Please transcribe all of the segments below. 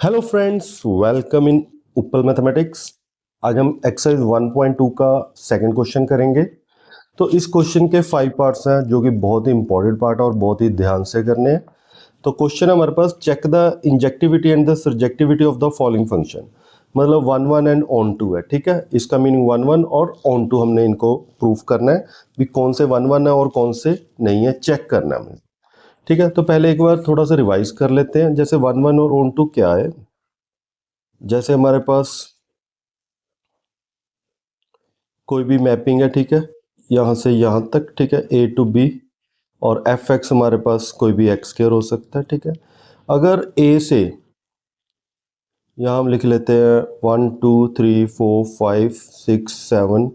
Hello friends, welcome in उपल mathematics. आज हम एक्सरसाइज 1.2 का सेकंड क्वेश्चन करेंगे। तो इस क्वेश्चन के 5 पार्ट्स हैं जो कि बहुत ही इंपॉर्टेंट पार्ट है और बहुत ही ध्यान से करने हैं। तो क्वेश्चन है हमारे पास, check the injectivity and the surjectivity of the following function. मतलब one one and onto है, ठीक है। इसका मीनिंग वन वन और ऑन टू हमने इनको प्रूफ करना है भी कौन से वन वन है और कौन से नहीं है, चेक करना है हमें। ठीक है, तो पहले एक बार थोड़ा सा रिवाइज कर लेते हैं। जैसे वन वन और ऑन टू क्या है, जैसे हमारे पास कोई भी मैपिंग है, ठीक है, यहाँ से यहाँ तक, ठीक है, ए टू बी, और एफ एक्स हमारे पास कोई भी एक्स स्क्वायर हो सकता है, ठीक है। अगर ए से यहाँ हम लिख लेते हैं 1 2 3 4 5 6 7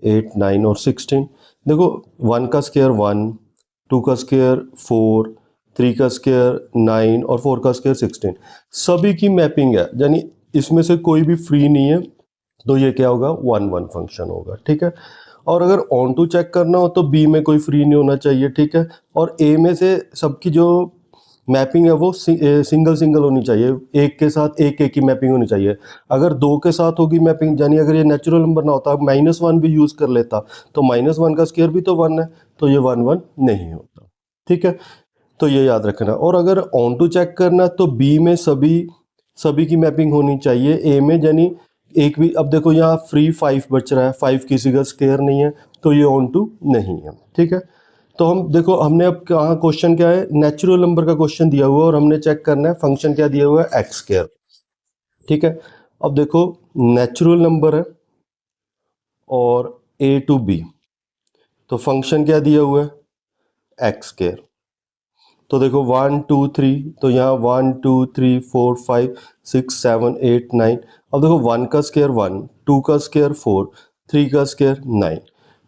8 9 और 16। देखो, 1 का स्क्वायर 1, 2 का स्क्वायर 4, 3 का स्क्वायर 9 और 4 का स्क्वायर 16, सभी की मैपिंग है, यानी इसमें से कोई भी फ्री नहीं है। तो ये क्या होगा, वन वन फंक्शन होगा, ठीक है। और अगर ऑन टू चेक करना हो तो बी में कोई फ्री नहीं होना चाहिए, ठीक है। और ए में से सबकी जो मैपिंग है वो सिंगल सिंगल होनी चाहिए, एक के साथ एक की मैपिंग होनी चाहिए। अगर दो के साथ होगी मैपिंग, यानी अगर ये नेचुरल नंबर ना होता, -1 भी यूज़ कर लेता, तो -1 का स्क्वायर भी तो 1 है, तो ये 1 1 नहीं होता, ठीक है। तो ये याद रखना। और अगर ऑन टू चेक करना तो बी में सभी सभी की मैपिंग होनी चाहिए, ए में यानी एक भी। अब देखो यहाँ फ्री 5 बच रहा है, 5 किसी का स्क्वायर नहीं है, तो ये ऑन टू नहीं है, ठीक है। तो हम देखो, हमने अब कहाँ क्वेश्चन क्या है, नेचुरल नंबर का क्वेश्चन दिया हुआ है और हमने चेक करना है फंक्शन क्या दिया हुआ है, एक्स स्क्वायर, ठीक है। अब देखो, नेचुरल नंबर है और ए टू बी, तो फंक्शन क्या दिया हुआ है, एक्स स्क्वायर। तो देखो 1 2 3, तो यहाँ 1 2 3 4 5 6 7 8 9। अब देखो 1 का स्क्वायर 1, 2 का स्क्वायर 4, 3 का स्क्वायर 9।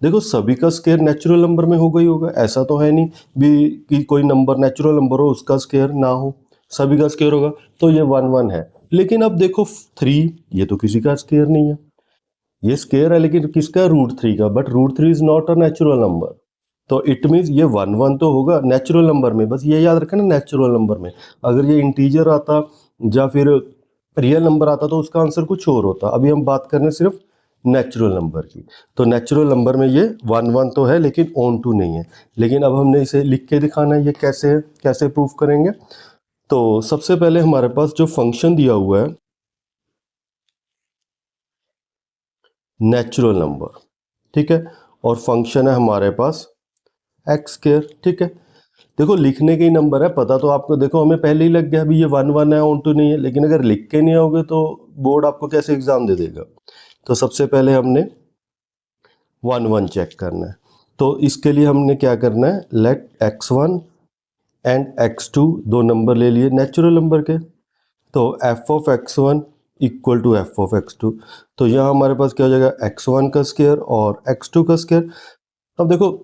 देखो सभी का स्क्वायर नेचुरल नंबर में होगा ही होगा, ऐसा तो है नहीं भी कि कोई नंबर नेचुरल नंबर हो उसका स्क्वायर ना हो, सभी का स्क्वायर होगा, तो ये 1 1 है। लेकिन अब देखो 3, ये तो किसी का स्क्वायर नहीं है, ये स्क्वायर है लेकिन किसका, √3 का, but √3 is not a natural number. तो इट मीन्स ये 1 1 तो होगा नेचुरल नंबर में, बस ये याद रखना, नेचुरल नंबर में। अगर ये इंटीजर आता या फिर रियल नंबर आता तो उसका आंसर कुछ और होता। अभी हम बात कर रहे हैं सिर्फ नेचुरल नंबर की। तो नेचुरल नंबर में ये 1 1 तो है लेकिन ऑन टू नहीं है। लेकिन अब हमने इसे लिख के दिखाना है, ये कैसे है, कैसे प्रूफ करेंगे। तो सबसे पहले हमारे पास जो फंक्शन दिया हुआ है, नेचुरल नंबर, ठीक है, और फंक्शन है हमारे पास एक्स स्क्वायर, ठीक है। देखो लिखने के ही नंबर है, पता तो आपको, देखो हमें पहले ही लग गया अभी ये 1 1 है, ऑन टू नहीं है। लेकिन अगर लिख के नहीं आओगे तो बोर्ड आपको कैसे एग्जाम दे देगा। तो सबसे पहले हमने 1 1 चेक करना है। तो इसके लिए हमने क्या करना है, लेट x1 एंड x2 दो नंबर ले लिए नेचुरल नंबर के, तो f of x1 equal to f of x2। तो यहाँ हमारे पास क्या हो जाएगा, x1 का स्क्वायर और x2 का स्क्वायर। अब देखो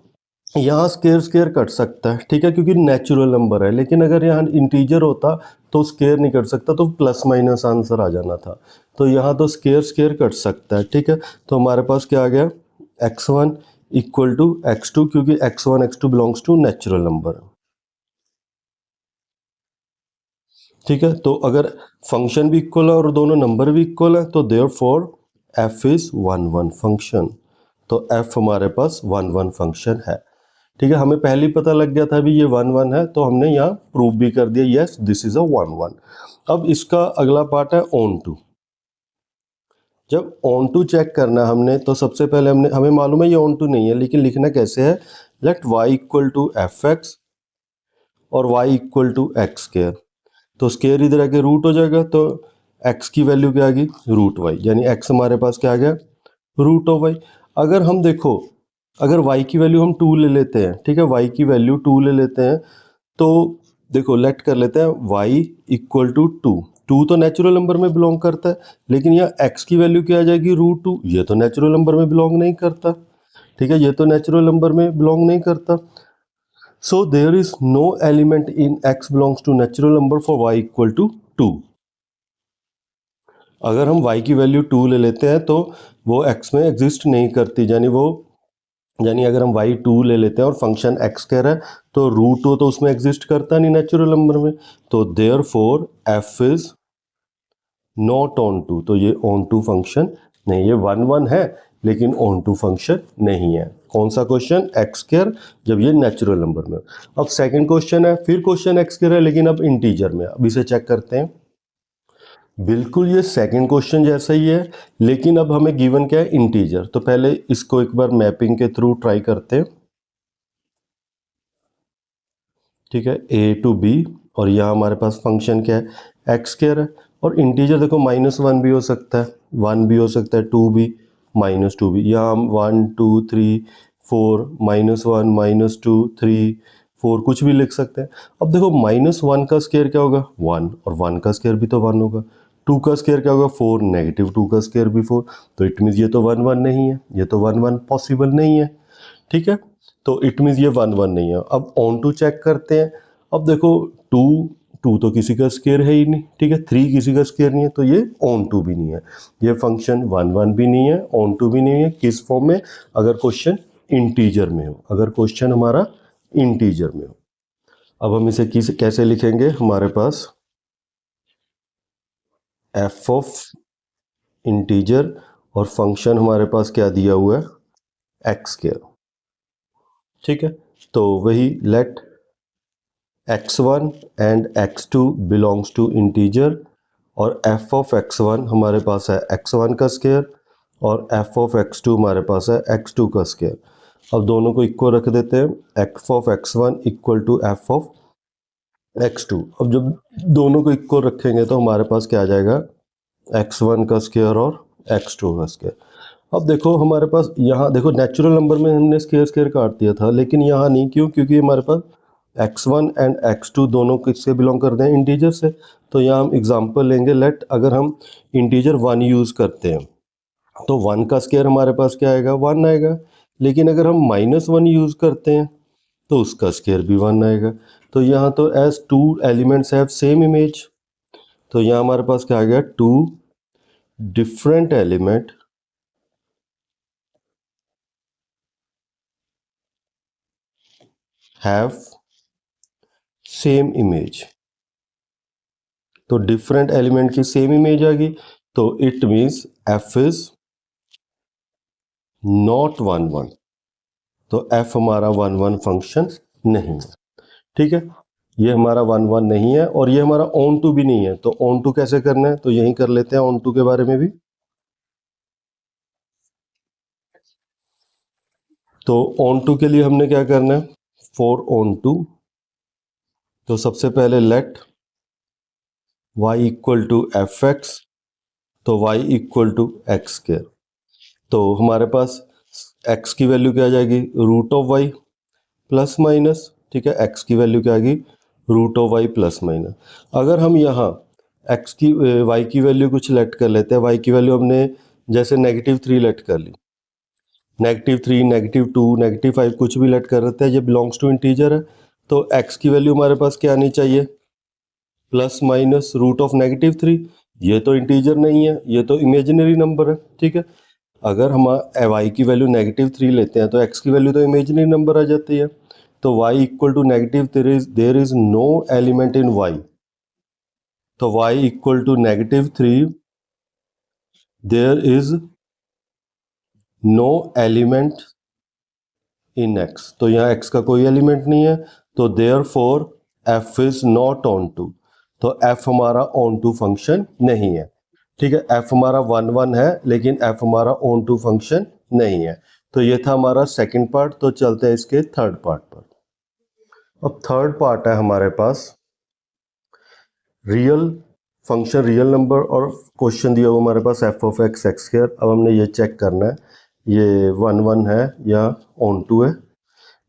यहाँ स्क्वायर स्क्वायर कट सकता है, ठीक है, क्योंकि नेचुरल नंबर है। लेकिन अगर यहाँ इंटीजर होता तो स्क्वायर नहीं कट सकता, तो प्लस माइनस आंसर आ जाना था। तो यहाँ तो स्क्वायर स्क्वायर कट सकता है, ठीक है। तो हमारे पास क्या आ गया, x1 इक्वल टू x2, क्योंकि x1 x2 belongs to natural number, ठीक है। तो अगर फंक्शन भी इक्वल है और दोनों नंबर भी इक्वल है तो देयरफॉर f इज 1 1 फंक्शन। तो f हमारे पास 1 1 फंक्शन है, ठीक है। हमें पहले ही पता लग गया था भी ये 1 1 है, तो हमने यहाँ प्रूव भी कर दिया, यस दिस इज अ 1 1। अब इसका अगला पार्ट है ऑन टू। जब ऑन टू चेक करना है हमने, तो सबसे पहले हमें मालूम है ये ऑन टू नहीं है, लेकिन लिखना कैसे है, let y equal to F X और y equal to X square. तो स्क्वायर इधर आके रूट हो जाएगा, तो x की वैल्यू क्या आ गई, √y, यानी x हमारे पास क्या आ गया, √y। अगर हम देखो, अगर y की वैल्यू हम 2 ले लेते हैं, ठीक है, y की वैल्यू 2 ले लेते हैं, तो देखो लेट कर लेते हैं y इक्वल टू 2। 2 तो नेचुरल नंबर में बिलोंग करता है, लेकिन यहाँ x की वैल्यू क्या आ जाएगी, √2। ये तो नेचुरल नंबर में बिलोंग नहीं करता, ठीक है, ये तो नेचुरल नंबर में बिलोंग नहीं करता। So there is no element in x belongs to natural number for y equal to 2। अगर हम y की वैल्यू 2 ले लेते हैं तो वो x में एग्जिस्ट नहीं करती, यानी अगर हम y 2 ले लेते हैं और फंक्शन x कह रहा है, तो √2 तो उसमें एग्जिस्ट करता नहीं नेचुरल नंबर में। तो therefore f is not onto, तो ये ऑन टू फंक्शन नहीं, ये 1 1 है लेकिन ऑन टू फंक्शन नहीं है। कौन सा क्वेश्चन? एक्स स्क्वायर, जब ये नेचुरल नंबर में। अब सेकंड क्वेश्चन है, फिर क्वेश्चन एक्स स्क्वायर है लेकिन अब इंटीजर में। अब इसे चेक करते हैं। बिल्कुल ये सेकंड क्वेश्चन जैसा ही है, लेकिन अब हमें गिवन क्या है? इंटीजर। तो पहले इसको एक बार मैपिंग के थ्रू ट्राई करते हैं, ठीक है, ए टू बी, और यहाँ हमारे पास फंक्शन क्या है? एक्स स्क्वायर है। और इंटीजर देखो -1 भी हो सकता है, 1 भी हो सकता है, 2 भी, -2 भी। यहाँ हम 1 2 3 4 -1 -2 3 4 कुछ भी लिख सकते हैं। अब देखो -1 का स्क्वायर क्या होगा? 1, और 1 का स्क्वायर भी तो 1 होगा। 2 का स्क्वायर क्या होगा? 4, -2 का स्क्वायर भी 4। तो इट मीन्स ये तो 1 1 नहीं है, ये तो 1 1 पॉसिबल नहीं है, ठीक है। तो इट मीन्स ये 1 1 नहीं है। अब ऑन टू चेक करते हैं। अब देखो 2 2 तो किसी का स्क्वायर है ही नहीं, ठीक है, 3 किसी का स्क्वायर नहीं है, तो ये ऑन टू भी नहीं है। ये फंक्शन 1 1 भी नहीं है, ऑन टू भी नहीं है। किस फॉर्म में? अगर क्वेश्चन इंटीजर में हो, अगर क्वेश्चन हमारा इंटीजर में हो। अब हम इसे कैसे लिखेंगे? हमारे पास एफ ऑफ इंटीजर और फंक्शन हमारे पास क्या दिया हुआ है? एक्स स्क्वायर, ठीक है। तो वही let x1 and x2 belongs to integer, और f ऑफ x1 हमारे पास है x1 का स्क्वायर, और f ऑफ x2 हमारे पास है x2 का स्क्वायर। अब दोनों को इक्वल रख देते हैं, f of x1 equal to f of x2। अब जब दोनों को इक्वल रखेंगे तो हमारे पास क्या आ जाएगा? x1 का स्क्वायर और x2 का स्क्वायर। अब देखो हमारे पास यहाँ देखो नेचुरल नंबर में हमने स्क्वायर स्क्वायर काट दिया था, लेकिन यहाँ नहीं। क्यों? क्योंकि हमारे पास x1 एंड x2 दोनों किससे बिलोंग करते हैं? इंटीजर से। तो यहाँ हम एग्जांपल लेंगे, लेट अगर हम इंटीजर 1 यूज़ करते हैं तो 1 का स्क्वायर हमारे पास क्या आएगा? 1 आएगा। लेकिन अगर हम -1 यूज़ करते हैं तो उसका स्क्वायर भी 1 आएगा। तो यहाँ तो as 2 elements have same image, तो यहाँ हमारे पास क्या आ गया? 2 different element have same image. तो डिफरेंट एलिमेंट की सेम इमेज आ गई, तो it means F is not 1 1। तो एफ हमारा 1 1 फंक्शन नहीं है, ठीक है। ये हमारा 1 1 नहीं है, और ये हमारा ऑन टू भी नहीं है। तो ऑन टू कैसे करना है? तो यही कर लेते हैं ऑन टू के बारे में भी। तो ऑन टू के लिए हमने क्या करना है? फॉर ऑन टू, तो सबसे पहले let y equal to F x, तो y equal to X square. तो हमारे पास x की वैल्यू क्या आ जाएगी? Root of y plus minus, ठीक है। x की वैल्यू क्या आ गई? Root of y plus minus. अगर हम यहाँ x की y की वैल्यू कुछ लेट कर लेते हैं, y की वैल्यू हमने जैसे -3 लेट कर ली, -3 -2 -5 कुछ भी लेट कर लेते हैं, ये बिलोंग्स टू इंटीजर है। तो x की वैल्यू हमारे पास क्या आनी चाहिए? Plus minus root of -3। ये तो इंटीजर नहीं है, ये तो इमेजिनरी नंबर है, ठीक है। अगर हम y की वैल्यू -3 लेते हैं तो x की वैल्यू तो इमेजिनरी नंबर आ जाती है। तो y equal to negative, there is no element in y। तो y equal to -3, there is no element in x। तो यहाँ x का कोई एलिमेंट नहीं है, तो therefore F is not onto. तो f हमारा ऑन टू फंक्शन नहीं है, ठीक है। f हमारा 1 1 है, लेकिन f हमारा ऑन टू फंक्शन नहीं है। तो ये था हमारा सेकंड पार्ट। तो चलते हैं इसके थर्ड पार्ट पर। अब थर्ड पार्ट है हमारे पास रियल फंक्शन, रियल नंबर, और क्वेश्चन दिया हुआ हमारे पास F of X X square. अब हमने ये चेक करना है ये 1 1 है या ऑन टू है,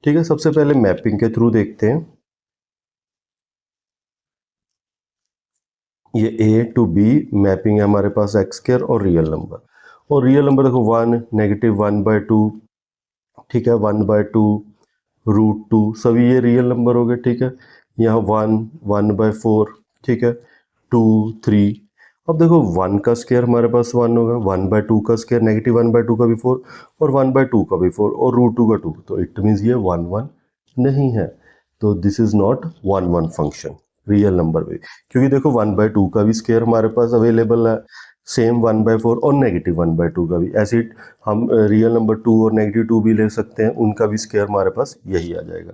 ठीक है। सबसे पहले मैपिंग के थ्रू देखते हैं। ये ए टू बी मैपिंग है हमारे पास एक्स स्क्वायर और रियल नंबर। और रियल नंबर देखो 1 -1/2, ठीक है, 1/2 √2, सभी ये रियल नंबर हो गए, ठीक है। यहाँ 1 1/4, ठीक है, 2 3। अब देखो 1 का स्क्वायर हमारे पास 1 होगा, 1/2 का स्क्वायर -1/2 का भी 4, और 1/2 का भी 4, और √2 का 2। तो इट मीन्स ये 1 1 नहीं है। तो this is not 1 1 function, real number में, क्योंकि देखो 1/2 का भी स्क्वायर हमारे पास अवेलेबल है, सेम 1/4 और -1/2 का भी। ऐसे ही हम रियल नंबर 2 और -2 भी ले सकते हैं, उनका भी स्क्वायर हमारे पास यही आ जाएगा।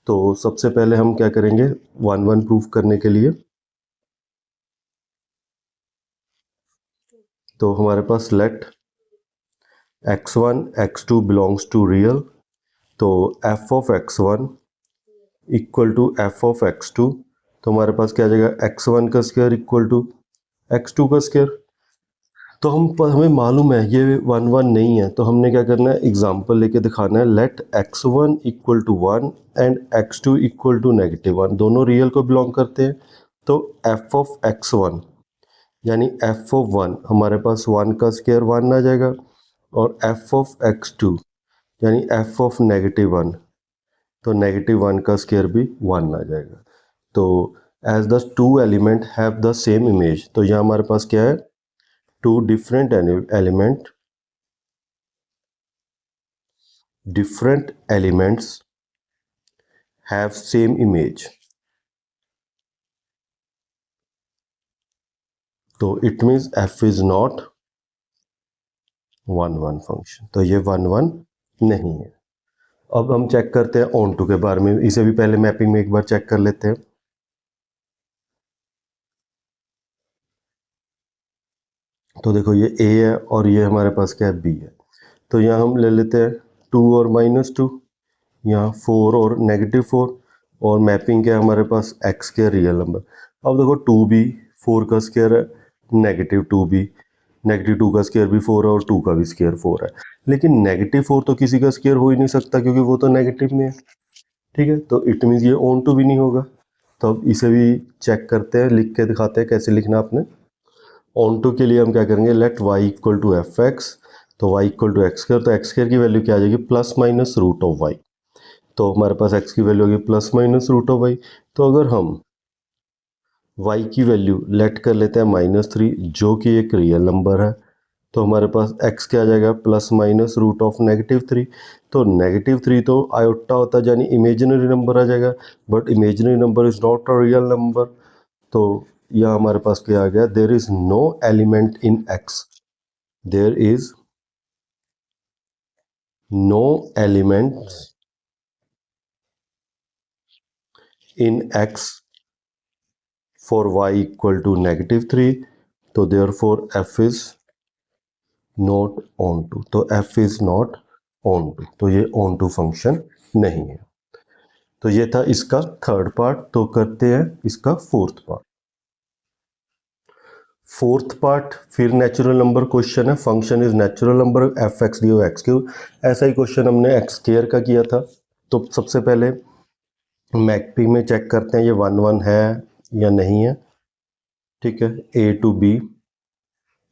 तो सबसे पहले हम क्या करेंगे 1 प्रूफ करने के लिए, तो हमारे पास let x1 x2 belongs to real, तो f of x1 equal to f of x2, तो हमारे पास क्या आ जाएगा x1 का स्क्वायर इक्वल टू x2 का स्क्वायर। तो हमें मालूम है ये 1 नहीं है, तो हमने क्या करना है एग्जाम्पल लेके दिखाना है। Let x1 equal to 1 and x2 equal to -1, दोनों रियल को बिलोंग करते हैं। तो f ऑफ x1 यानी f ऑफ 1, हमारे पास 1 का स्क्वायर 1 आ जाएगा, और f ऑफ x2 यानी f ऑफ -1, तो -1 का स्क्वायर भी 1 आ जाएगा। तो as the two element have the same image, तो यहाँ हमारे पास क्या है, two different elements have same image, तो it means f is not 1 function, तो ये 1 नहीं है। अब हम चेक करते हैं ऑन टू के बारे में, इसे भी पहले मैपिंग में एक बार चेक कर लेते हैं। तो देखो ये a है और ये हमारे पास क्या है b है, तो यहाँ हम ले लेते हैं 2 और -2, यहाँ 4 और -4, और मैपिंग क्या है हमारे पास x के रियल नंबर। अब देखो 2b 4 का स्क्वायर है, -2b -2 का स्क्वायर भी 4 है और 2 का भी स्क्वायर 4 है, लेकिन -4 तो किसी का स्क्वायर हो ही नहीं सकता क्योंकि वो तो नेगेटिव में है। ठीक है, तो इट मीन्स ये ऑन टू भी नहीं होगा। तो अब इसे भी चेक करते हैं, लिख के दिखाते हैं कैसे लिखना आपने। ऑन टू के लिए हम क्या करेंगे, let y equal to F x, तो y equal to X square, तो एक्स स्क्वायर की वैल्यू क्या आ जाएगी ±√(y), तो हमारे पास x की वैल्यू होगी ±√(y). तो अगर हम y की वैल्यू लेट कर लेते हैं -3, जो कि एक रियल नंबर है, तो हमारे पास x क्या आ जाएगा ±√(-3), तो -3 तो आयोटा होता है यानी इमेजिनरी नंबर आ जाएगा, but imaginary number is not a real number. तो यह हमारे पास क्या आ गया, there is no element in x, there is no element in x for y equal to -3, तो therefore f is not onto, तो f is not onto, तो ये ऑन टू फंक्शन नहीं है। तो ये था इसका थर्ड पार्ट, तो करते हैं इसका फोर्थ पार्ट। फोर्थ पार्ट फिर नेचुरल नंबर क्वेश्चन है, function is natural number, F x D x Q, ऐसा ही क्वेश्चन हमने एक्स स्क्वायर का किया था। तो सबसे पहले मैपिंग में चेक करते हैं ये 1 है या नहीं है। ठीक है, a to b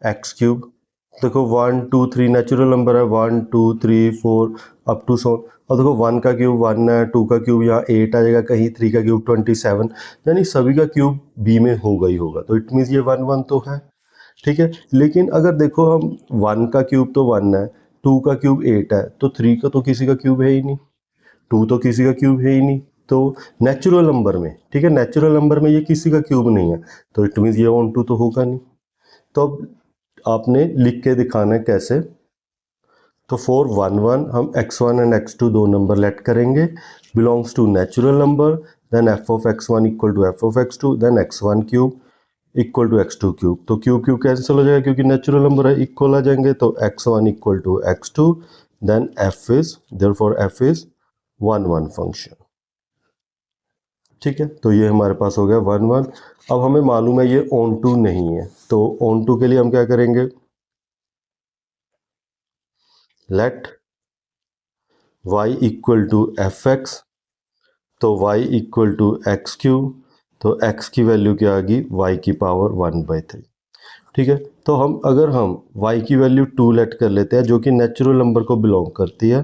X cube, देखो 1 2 3 नेचुरल नंबर है, 1 2 3 4 अप टू सो, और देखो 1 का क्यूब 1 है, 2 का क्यूब यहाँ 8 आ जाएगा कहीं, 3 का क्यूब 27, यानी सभी का क्यूब b में होगा ही होगा, तो इट मीन्स ये 1 तो है। ठीक है, लेकिन अगर देखो हम 1 का क्यूब तो 1 है, 2 का क्यूब 8 है, तो 3 का तो किसी का क्यूब है ही नहीं, 2 तो किसी का क्यूब है ही नहीं, तो नेचुरल नंबर में, ठीक है, नेचुरल नंबर में ये किसी का क्यूब नहीं है, तो इट मीन्स ये ऑन टू तो होगा नहीं। तो अब आपने लिख के दिखाना है कैसे, तो फॉर 1 हम x1 एंड x2 दो नंबर लेट करेंगे, belongs to natural number, then f of x1 equal to f of x2, then x1 cube equal to x2 cube, तो क्यूब क्यूब कैंसिल हो जाएगा क्योंकि नेचुरल नंबर है, equal आ जाएंगे, तो x1 equal to x2, then f is therefore f is 1 function. ठीक है, तो ये हमारे पास हो गया 1 अब हमें मालूम है ये ऑन टू नहीं है, तो ऑन टू के लिए हम क्या करेंगे, let y equal to F x, तो y equal to x cube, तो x की वैल्यू क्या आ गई y की पावर 1/3। ठीक है, तो अगर हम y की वैल्यू 2 लेट कर लेते हैं जो कि नेचुरल नंबर को बिलोंग करती है,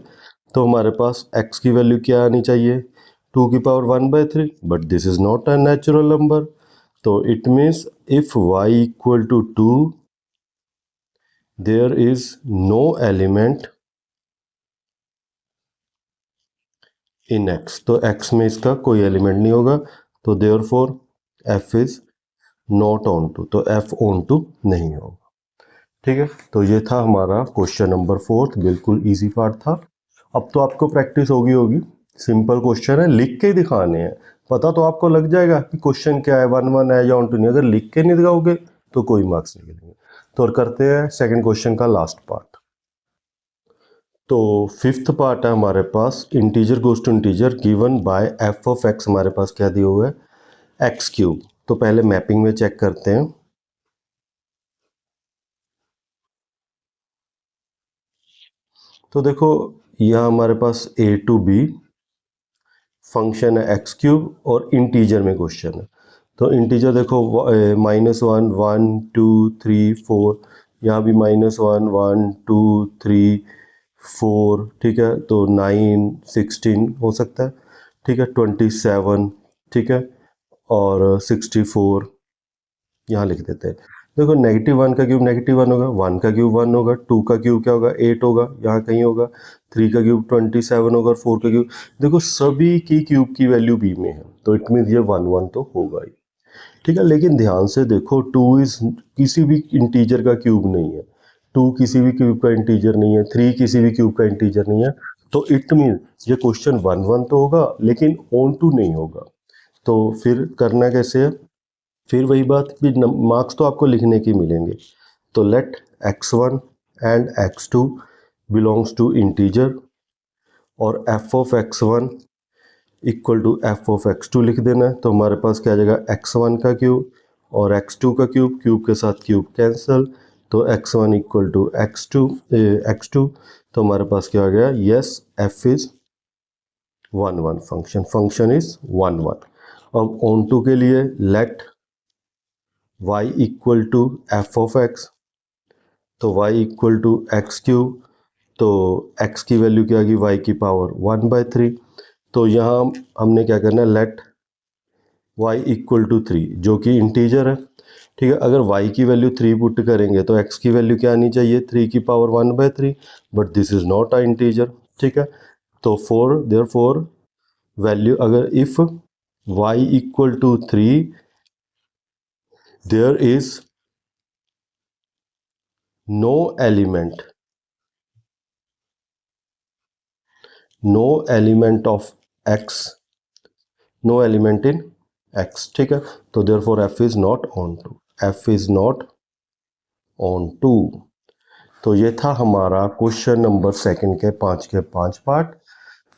तो हमारे पास x की वैल्यू क्या आनी चाहिए 2 की power 1/3, but this is not a natural number, तो it means if y equal to 2 there is no element in x, तो x में इसका कोई एलिमेंट नहीं होगा, तो therefore f is not onto, तो एफ ऑन टू नहीं होगा। ठीक है, तो ये था हमारा क्वेश्चन नंबर 4, बिल्कुल इजी पार्ट था। अब तो आपको प्रैक्टिस होगी, सिंपल क्वेश्चन है, लिख के दिखाने हैं। पता तो आपको लग जाएगा कि क्वेश्चन क्या है, 1 1 है या ऑन टू नहीं। अगर लिख के नहीं दिखाओगे तो कोई मार्क्स नहीं मिलेंगे। तो और करते हैं सेकंड क्वेश्चन का लास्ट पार्ट। तो फिफ्थ पार्ट है हमारे पास, integer goes to integer given by F of X. हमारे पास क्या दिया हुआ है, एक्स क्यूब। तो पहले मैपिंग में चेक करते हैं। तो देखो यह हमारे पास ए टू बी फंक्शन है एक्स क्यूब और इंटीजर में क्वेश्चन है। तो इंटीजर देखो -1 1 2 3 4, यहाँ भी -1 1 2 3 4, ठीक है। तो 9 16 हो सकता है, ठीक है। 27, ठीक है, और 64 यहाँ लिख देते हैं। देखो -1 का क्यूब -1 होगा, 1 का क्यूब 1 होगा, 2 का क्यूब क्या होगा 8 होगा, यहाँ कहीं होगा। 3 का क्यूब 27 होगा, 4 का क्यूब, देखो सभी की क्यूब की वैल्यू बी में है, तो इट मीन ये 1 1 तो होगा ही, ठीक है। लेकिन ध्यान से देखो 2 इज किसी भी इंटीजर का क्यूब नहीं है, 2 किसी भी क्यूब का इंटीजर नहीं है, 3 किसी भी क्यूब का इंटीजर नहीं है। तो इट मीन ये क्वेश्चन 1 1 तो होगा लेकिन ऑन टू नहीं होगा। तो फिर करना कैसे है, फिर वही बात कि मार्क्स तो आपको लिखने के मिलेंगे। तो let x1 and x2 belongs to integer और f of x1 equal to f of x2 लिख देना है। तो हमारे पास क्या आ जाएगा, x1 का क्यूब और x2 का क्यूब, क्यूब के साथ क्यूब कैंसिल, तो x1 इक्वल टू x2। तो हमारे पास क्या आ गया, yes f is 1 1, function is 1 1। अब ऑन टू के लिए let y equal to f of x, तो y equal to x cube, तो x की वैल्यू क्या आ गई, y की पावर 1/3। तो यहाँ हमने क्या करना है, लेट y इक्वल टू 3 जो कि इंटीजर है, ठीक है। अगर y की वैल्यू 3 पुट करेंगे तो x की वैल्यू क्या आनी चाहिए, 3 की power 1/3, but this is not a integer, ठीक है। तो देयरफॉर वैल्यू, अगर if y equal to 3 there is no element of x, no element in x, ठीक है। तो therefore f is not on to, f is not on to। तो ये था हमारा क्वेश्चन नंबर सेकंड के 5 पार्ट।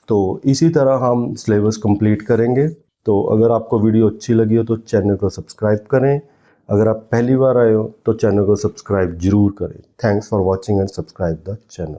तो इसी तरह हम सिलेबस कंप्लीट करेंगे। तो अगर आपको वीडियो अच्छी लगी हो तो चैनल को सब्सक्राइब करें, अगर आप पहली बार आए हो तो चैनल को सब्सक्राइब जरूर करें। Thanks for watching and subscribe the channel.